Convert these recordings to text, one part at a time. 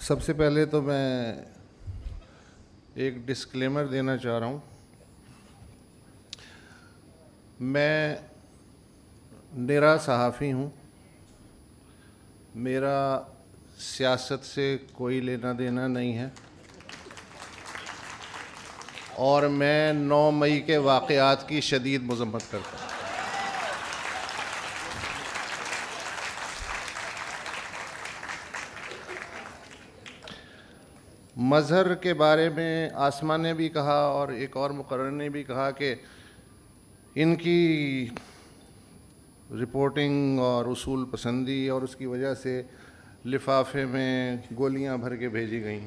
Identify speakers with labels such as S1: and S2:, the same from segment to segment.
S1: سب سے پہلے تو میں ایک ڈسکلیمر دینا چاہ رہا ہوں. میں نرا صحافی ہوں. میرا سیاست سے کوئی لینا دینا نہیں ہے اور میں 9 مئی کے واقعات کی شدید مذمت کرتا ہوں. مظہر کے بارے میں آسما نے بھی کہا اور ایک اور مقرر نے بھی کہا کہ ان کی رپورٹنگ اور اصول پسندی اور اس کی وجہ سے لفافے میں گولیاں بھر کے بھیجی گئیں.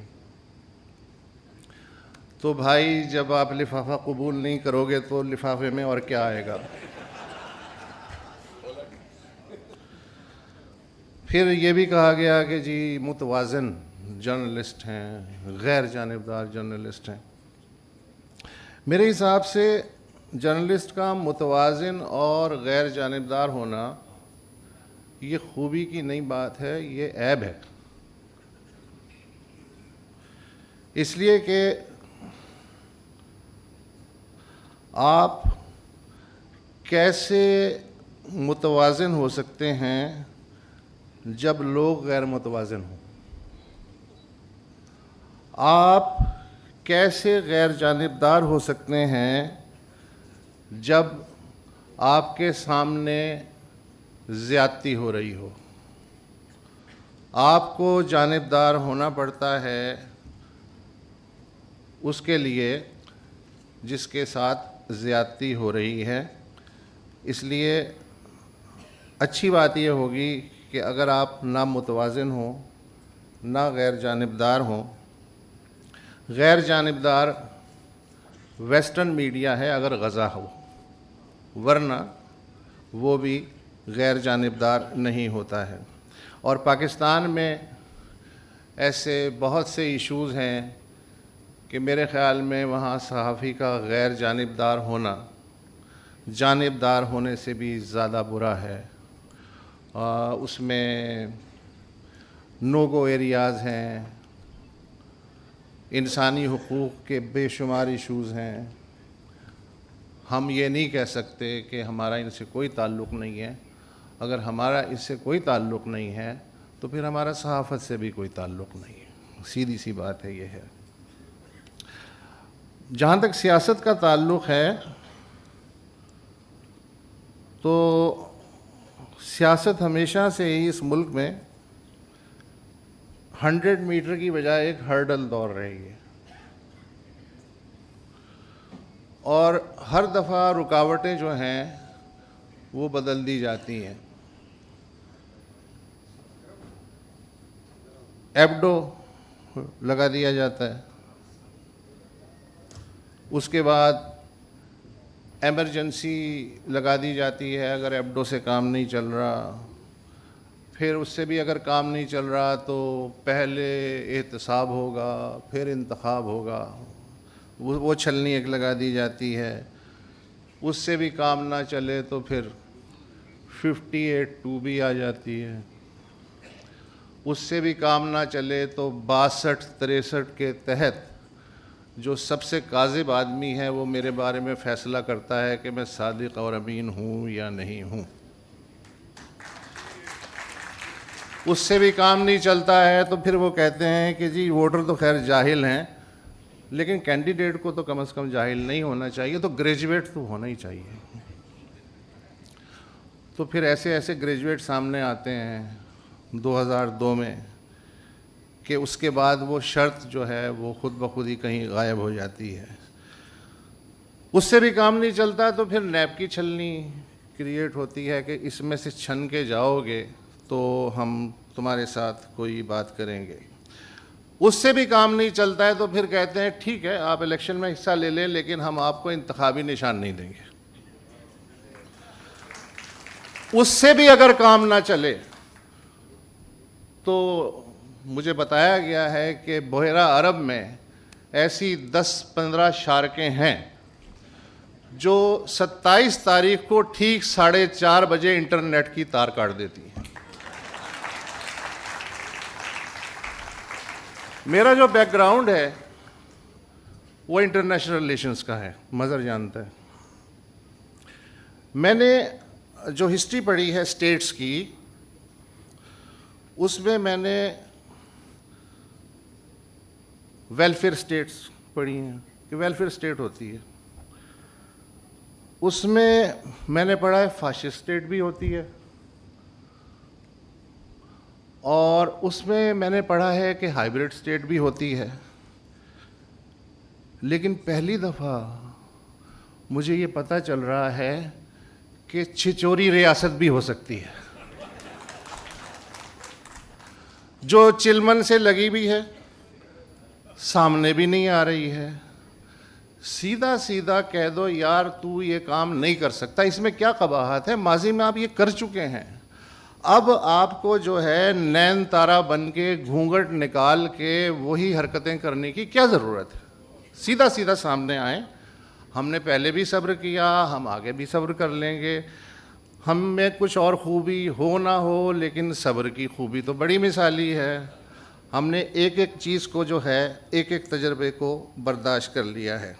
S1: تو بھائی جب آپ لفافہ قبول نہیں کرو گے تو لفافے میں اور کیا آئے گا؟ پھر یہ بھی کہا گیا کہ جی متوازن جرنلسٹ ہیں، غیر جانبدار جرنلسٹ ہیں. میرے حساب سے جرنلسٹ کا متوازن اور غیر جانبدار ہونا یہ خوبی کی نئی بات ہے، یہ عیب ہے. اس لیے کہ آپ کیسے متوازن ہو سکتے ہیں جب لوگ غیر متوازن ہوں؟ آپ کیسے غیر جانبدار ہو سکتے ہیں جب آپ کے سامنے زیادتی ہو رہی ہو؟ آپ کو جانبدار ہونا پڑتا ہے اس کے لیے جس کے ساتھ زیادتی ہو رہی ہے. اس لیے اچھی بات یہ ہوگی کہ اگر آپ نہ متوازن ہوں نہ غیر جانبدار ہوں. غیر جانبدار ویسٹرن میڈیا ہے اگر غزہ ہو، ورنہ وہ بھی غیر جانبدار نہیں ہوتا ہے. اور پاکستان میں ایسے بہت سے ایشوز ہیں کہ میرے خیال میں وہاں صحافی کا غیر جانبدار ہونا جانبدار ہونے سے بھی زیادہ برا ہے. اس میں نو گو ایریاز ہیں، انسانی حقوق کے بے شمار ایشوز ہیں. ہم یہ نہیں کہہ سکتے کہ ہمارا ان سے کوئی تعلق نہیں ہے. اگر ہمارا اس سے کوئی تعلق نہیں ہے تو پھر ہمارا صحافت سے بھی کوئی تعلق نہیں ہے. سیدھی سی بات ہے یہ ہے. جہاں تک سیاست کا تعلق ہے تو سیاست ہمیشہ سے ہی اس ملک میں 100 میٹر کی بجائے ایک ہرڈل دوڑ رہی ہے اور ہر دفعہ رکاوٹیں جو ہیں وہ بدل دی جاتی ہیں. ایبڈو لگا دیا جاتا ہے، اس کے بعد ایمرجنسی لگا دی جاتی ہے اگر ایبڈو سے کام نہیں چل رہا. پھر اس سے بھی اگر کام نہیں چل رہا تو پہلے احتساب ہوگا، پھر انتخاب ہوگا، وہ چھلنی ایک لگا دی جاتی ہے. اس سے بھی کام نہ چلے تو پھر 58(2) بھی آ جاتی ہے. اس سے بھی کام نہ چلے تو 62-63 کے تحت جو سب سے کاذب آدمی ہے وہ میرے بارے میں فیصلہ کرتا ہے کہ میں صادق اور امین ہوں یا نہیں ہوں. اس سے بھی کام نہیں چلتا ہے تو پھر وہ کہتے ہیں کہ جی ووٹر تو خیر جاہل ہیں لیکن کینڈیڈیٹ کو تو کم از کم جاہل نہیں ہونا چاہیے، تو گریجویٹ تو ہونا ہی چاہیے. تو پھر ایسے گریجویٹ سامنے آتے ہیں 2002 میں کہ اس کے بعد وہ شرط جو ہے وہ خود بخود ہی کہیں غائب ہو جاتی ہے. اس سے بھی کام نہیں چلتا تو پھر نیب کی چھلنی کریٹ ہوتی ہے کہ اس میں سے چھن کے جاؤ گے تو ہم تمہارے ساتھ کوئی بات کریں گے. اس سے بھی کام نہیں چلتا ہے تو پھر کہتے ہیں ٹھیک ہے آپ الیکشن میں حصہ لے لیں لیکن ہم آپ کو انتخابی نشان نہیں دیں گے. اس سے بھی اگر کام نہ چلے تو مجھے بتایا گیا ہے کہ بحیرہ عرب میں ایسی 10-15 شارکیں ہیں جو 27 تاریخ کو ٹھیک 4:30 بجے انٹرنیٹ کی تار کاٹ دیتی ہیں. میرا جو بیک گراؤنڈ ہے وہ انٹرنیشنل ریلیشنز کا ہے، مظہر جانتا ہے۔ میں نے جو ہسٹری پڑھی ہے اسٹیٹس کی، اس میں نے ویلفیئر اسٹیٹس پڑھی ہیں کہ ویلفیئر اسٹیٹ ہوتی ہے، اس میں نے پڑھا ہے فاشسٹ اسٹیٹ بھی ہوتی ہے، اور اس میں نے پڑھا ہے کہ ہائیبرڈ اسٹیٹ بھی ہوتی ہے، لیکن پہلی دفعہ مجھے یہ پتہ چل رہا ہے کہ چھچوری ریاست بھی ہو سکتی ہے، جو چلمن سے لگی بھی ہے، سامنے بھی نہیں آ رہی ہے، سیدھا سیدھا کہہ دو یار تو یہ کام نہیں کر سکتا، اس میں کیا قباحت ہے، ماضی میں آپ یہ کر چکے ہیں، اب آپ کو جو ہے نین تارا بن کے گھونگھٹ نکال کے وہی حرکتیں کرنے کی کیا ضرورت ہے؟ سیدھا سیدھا سامنے آئیں، ہم نے پہلے بھی صبر کیا، ہم آگے بھی صبر کر لیں گے، ہم میں کچھ اور خوبی ہو نہ ہو لیکن صبر کی خوبی تو بڑی مثالی ہے، ہم نے ایک ایک چیز کو جو ہے ایک ایک تجربے کو برداشت کر لیا ہے،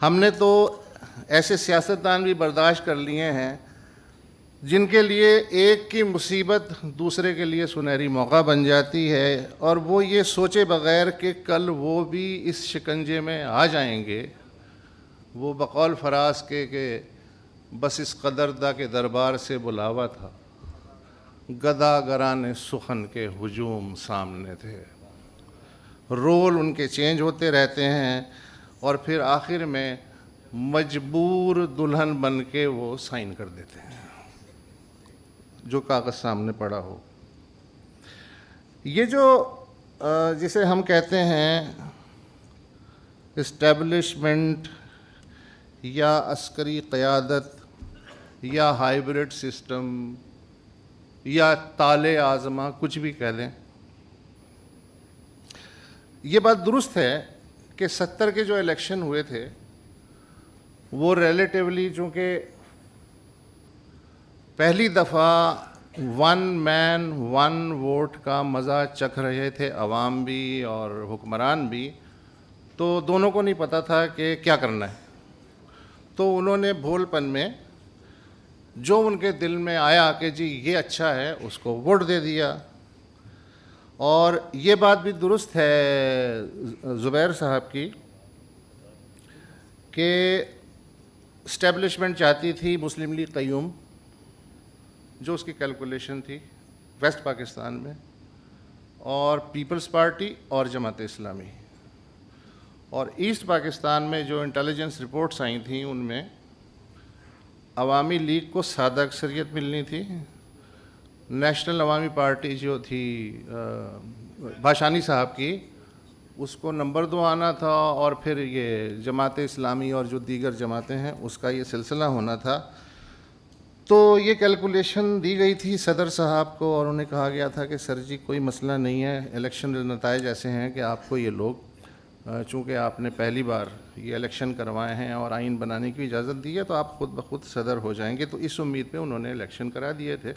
S1: ہم نے تو ایسے سیاستدان بھی برداشت کر لیے ہیں جن کے لیے ایک کی مصیبت دوسرے کے لیے سنہری موقع بن جاتی ہے، اور وہ یہ سوچے بغیر کہ کل وہ بھی اس شکنجے میں آ جائیں گے، وہ بقول فراز کے کہ بس اس قدردہ کے دربار سے بلاوا تھا، گداگران سخن کے ہجوم سامنے تھے، رول ان کے چینج ہوتے رہتے ہیں اور پھر آخر میں مجبور دلہن بن کے وہ سائن کر دیتے ہیں جو کاغذ سامنے پڑا ہو۔ یہ جو جسے ہم کہتے ہیں اسٹیبلشمنٹ یا عسکری قیادت یا ہائیبرڈ سسٹم یا تالے آزما، کچھ بھی کہہ لیں، یہ بات درست ہے کہ 70 کے جو الیکشن ہوئے تھے وہ ریلیٹیولی چونکہ پہلی دفعہ ون مین ون ووٹ کا مزہ چکھ رہے تھے عوام بھی اور حکمران بھی، تو دونوں کو نہیں پتہ تھا کہ کیا کرنا ہے، تو انہوں نے بھول پن میں جو ان کے دل میں آیا کہ جی یہ اچھا ہے اس کو ووٹ دے دیا۔ اور یہ بات بھی درست ہے زبیر صاحب کی کہ اسٹیبلشمنٹ چاہتی تھی مسلم لیگ قیوم، جو اس کی کیلکولیشن تھی ویسٹ پاکستان میں، اور پیپلز پارٹی اور جماعت اسلامی، اور ایسٹ پاکستان میں جو انٹیلیجنس رپورٹس آئی تھیں ان میں عوامی لیگ کو سادہ اکثریت ملنی تھی، نیشنل عوامی پارٹی جو تھی بھاشانی صاحب کی اس کو نمبر 2 آنا تھا، اور پھر یہ جماعت اسلامی اور جو دیگر جماعتیں ہیں اس کا یہ سلسلہ ہونا تھا۔ تو یہ کیلکولیشن دی گئی تھی صدر صاحب کو اور انہیں کہا گیا تھا کہ سر جی کوئی مسئلہ نہیں ہے، الیکشن نتائج ایسے ہیں کہ آپ کو یہ لوگ چونکہ آپ نے پہلی بار یہ الیکشن کروائے ہیں اور آئین بنانے کی اجازت دی ہے تو آپ خود بخود صدر ہو جائیں گے، تو اس امید پہ انہوں نے الیکشن کرا دیے تھے،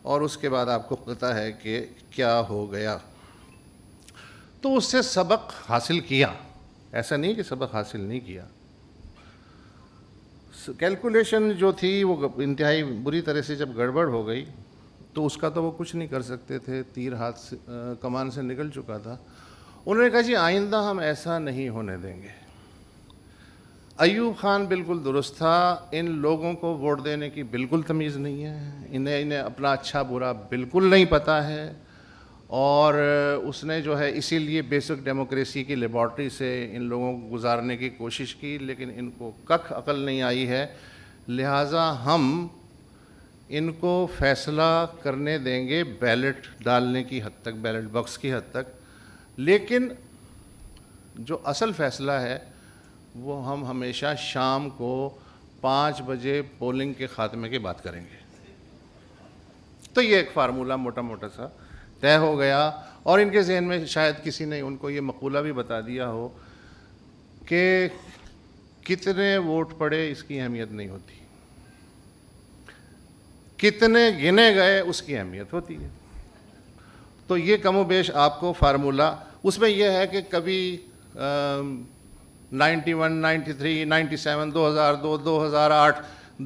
S1: اور اس کے بعد آپ کو پتہ ہے کہ کیا ہو گیا۔ تو اس سے سبق حاصل کیا، ایسا نہیں کہ سبق حاصل نہیں کیا، کیلکولیشن جو تھی وہ انتہائی بری طرح سے جب گڑبڑ ہو گئی تو اس کا تو وہ کچھ نہیں کر سکتے تھے، تیر ہاتھ سے کمان سے نکل چکا تھا۔ انہوں نے کہا جی آئندہ ہم ایسا نہیں ہونے دیں گے۔ ایوب خان بالکل درست تھا، ان لوگوں کو ووٹ دینے کی بالکل تمیز نہیں ہے، انہیں اپنا اچھا برا بالکل نہیں پتہ ہے، اور اس نے جو ہے اسی لیے بیسک ڈیموکریسی کی لیبارٹری سے ان لوگوں کو گزارنے کی کوشش کی، لیکن ان کو ککھ عقل نہیں آئی ہے، لہٰذا ہم ان کو فیصلہ کرنے دیں گے بیلٹ ڈالنے کی حد تک، بیلٹ باکس کی حد تک، لیکن جو اصل فیصلہ ہے وہ ہم ہمیشہ شام کو 5 بجے پولنگ کے خاتمے کی بات کریں گے۔ تو یہ ایک فارمولہ موٹا موٹا سا طے ہو گیا، اور ان کے ذہن میں شاید کسی نے ان کو یہ مقولہ بھی بتا دیا ہو کہ کتنے ووٹ پڑے اس کی اہمیت نہیں ہوتی، کتنے گنے گئے اس کی اہمیت ہوتی ہے۔ تو یہ کم و بیش آپ کو فارمولہ اس میں یہ ہے کہ کبھی 91, 93, 97, 2002, 2008,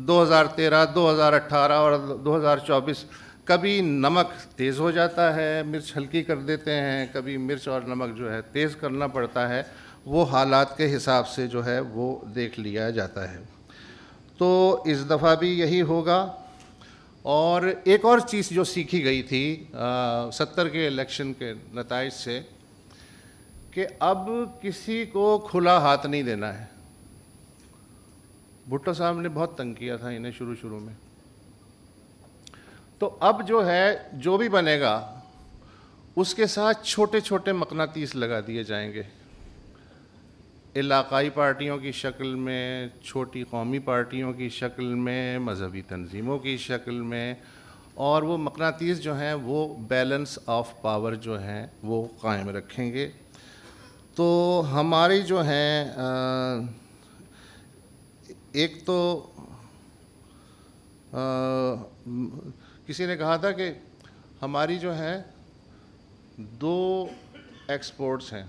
S1: 2013, 2018 اور 2024 کبھی نمک تیز ہو جاتا ہے، مرچ ہلکی کر دیتے ہیں، کبھی مرچ اور نمک جو ہے تیز کرنا پڑتا ہے، وہ حالات کے حساب سے جو ہے وہ دیکھ لیا جاتا ہے۔ تو اس دفعہ بھی یہی ہوگا۔ اور ایک اور چیز جو سیکھی گئی تھی 70 کے الیکشن کے نتائج سے، کہ اب کسی کو کھلا ہاتھ نہیں دینا ہے۔ بھٹو صاحب نے بہت تنگ کیا تھا انہیں شروع میں، تو اب جو ہے جو بھی بنے گا اس کے ساتھ چھوٹے چھوٹے مقناطیس لگا دیے جائیں گے، علاقائی پارٹیوں کی شکل میں، چھوٹی قومی پارٹیوں کی شکل میں، مذہبی تنظیموں کی شکل میں، اور وہ مقناطیس جو ہیں وہ بیلنس آف پاور جو ہیں وہ قائم رکھیں گے۔ تو ہماری جو ہیں ایک تو کسی نے کہا تھا کہ ہماری جو ہے 2 ایکسپورٹس ہیں،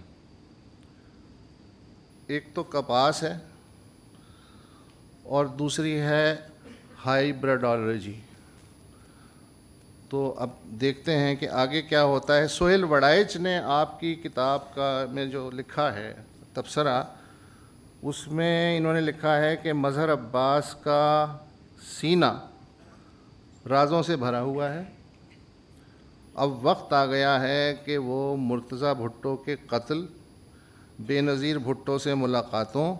S1: ایک تو کپاس ہے اور دوسری ہے ہائیبریڈالوجی۔ تو اب دیکھتے ہیں کہ آگے کیا ہوتا ہے۔ سہیل وڑائچ نے آپ کی کتاب میں جو لکھا ہے تبصرہ، اس میں انہوں نے لکھا ہے کہ مظہر عباس کا سینہ رازوں سے بھرا ہوا ہے، اب وقت آ گیا ہے کہ وہ مرتضیٰ بھٹو کے قتل، بے نظیر بھٹو سے ملاقاتوں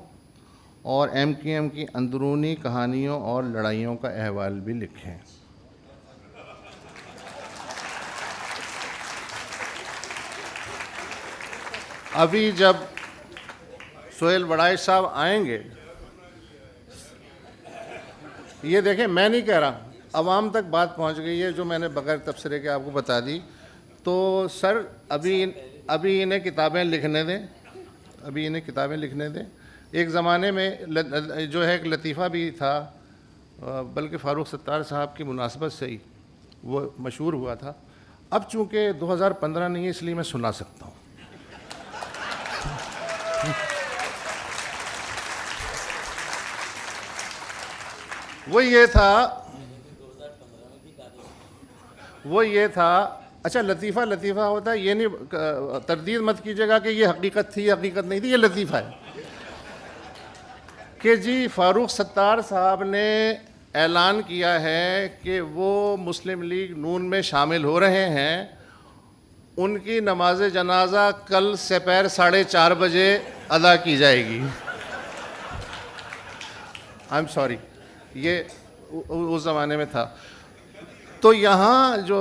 S1: اور MQM کی اندرونی کہانیوں اور لڑائیوں کا احوال بھی لکھیں۔ ابھی جب سہیل وڑائچ صاحب آئیں گے، یہ دیکھیں میں نہیں کہہ رہا، عوام تک بات پہنچ گئی ہے جو میں نے بغیر تبصرے کے آپ کو بتا دی۔ تو سر ابھی انہیں کتابیں لکھنے دیں، ایک زمانے میں جو ہے ایک لطیفہ بھی تھا، بلکہ فاروق ستار صاحب کی مناسبت سے ہی وہ مشہور ہوا تھا، اب چونکہ 2015 نہیں ہے اس لیے میں سنا سکتا ہوں۔ وہ یہ تھا اچھا لطیفہ ہوتا ہے، یہ نہیں تردید مت کیجیے گا کہ یہ حقیقت تھی، حقیقت نہیں تھی، یہ لطیفہ ہے کہ جی فاروق ستار صاحب نے اعلان کیا ہے کہ وہ مسلم لیگ نون میں شامل ہو رہے ہیں، ان کی نماز جنازہ کل سپہر 4:30 بجے ادا کی جائے گی۔ آئی ایم سوری، یہ اس زمانے میں تھا۔ تو یہاں جو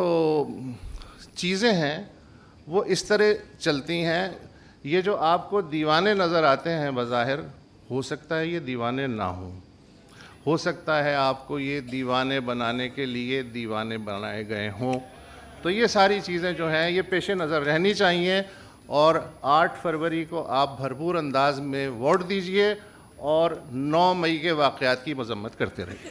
S1: چیزیں ہیں وہ اس طرح چلتی ہیں۔ یہ جو آپ کو دیوانے نظر آتے ہیں بظاہر، ہو سکتا ہے یہ دیوانے نہ ہوں، ہو سکتا ہے آپ کو یہ دیوانے بنانے کے لیے دیوانے بنائے گئے ہوں۔ تو یہ ساری چیزیں جو ہیں یہ پیش نظر رہنی چاہیے، اور 8 فروری کو آپ بھرپور انداز میں ووٹ دیجئے اور 9 مئی کے واقعات کی مذمت کرتے رہیے۔